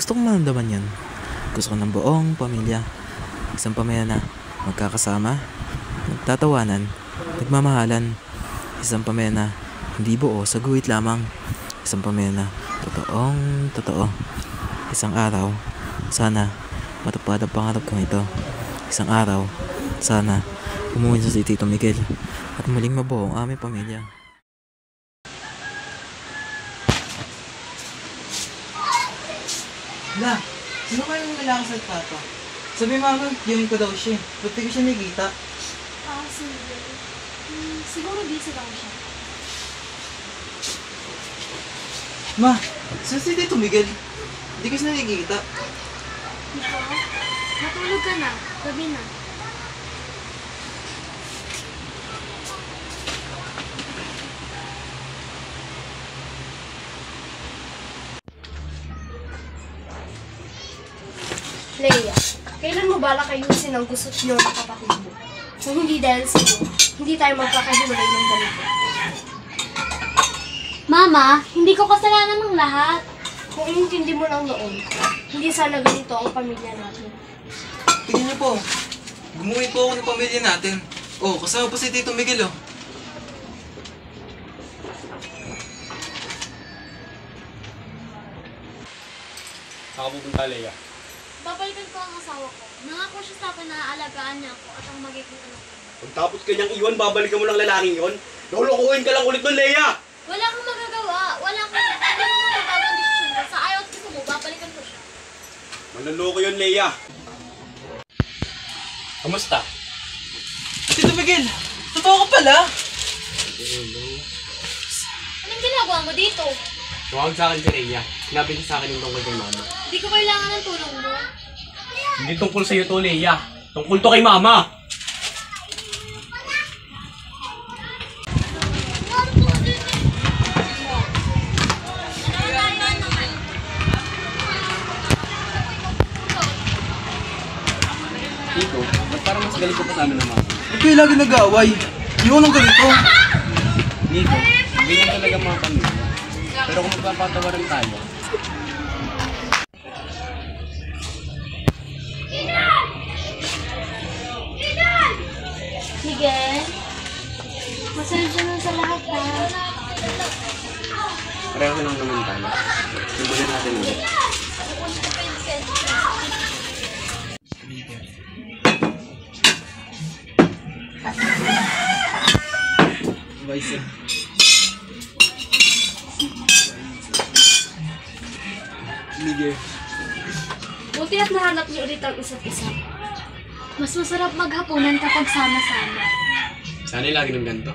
Gusto kong maramdaman yun. Gusto ko ng buong pamilya. Isang pamilya na magkakasama, nagtatawanan, nagmamahalan. Isang pamilya na hindi buo sa guhit lamang. Isang pamilya na totoong totoo. Isang araw, sana matupad ang pangarap kong ito. Isang araw, sana umuwi sa si Tito Miguel at muling mabuo ang aming pamilya. La, sino kayo yung kailangan sa papa? Sabi mama, yun ko daw siya. Ba't di ko siya nakikita? Sige. Siguro busy lang siya. Ma, saan si Tito Miguel? Hindi ko siya nakikita. Nico, matulog ka na. Gabi na. Leia, kailan mo balak ayusin ang gusot niyo ng kapatid mo? Kung hindi dahil sa'yo, hindi tayo magkakahiwalay ng ganito. Mama, hindi ko kasalanan ng lahat. Kung inintindi mo lang noon, hindi sana ganito ang pamilya natin. Tingnan niyo po. Gumuhin po ako ng pamilya natin. Oh, kasama po si Tito Miguel, oh. Saan ka pupunta, Leia? Babalikan ko ang asawa ko. Nangako siya sa akin na aalagaan niya ako at ang magiging anak ko. Pagtapos kanyang iwan, babalikan mo lang lalaking yon. Nakulokohin ka lang ulit nun, Leia! Wala kang magagawa. Hindi mo magagawa ang desisyon ko. Sa ayaw at gusto mo, babalikan ko siya. Manloloko yun, Leia. Kamusta? Tito Miguel, totoo ka pala? Anong ginagawa mo dito? Tumawag sa akin si Leia. Sinabi niya sa akin yung tungkol kay mama. Hindi ko kailangan ng tulong mo. Hindi tungkol sa'yo to, Leia. Tungkol to kay mama. Tito, ba't parang mas galing ko pa sa amin ng mama? Ba't kayo lagi nag-aaway? Hindi ko nang ganito. Tito, ganyan talaga mga pamilya. Pero kung magpapatawaran tayo, Miguel, pasensya na sa lahat ha. pareho lang naman tayo. Simulan natin ulit. Vice. Miguel. Buti at nahanap niyo ulit ang isa't isa. Mas masarap maghapunan kapag sama-sama. Sana lagi ng ganito.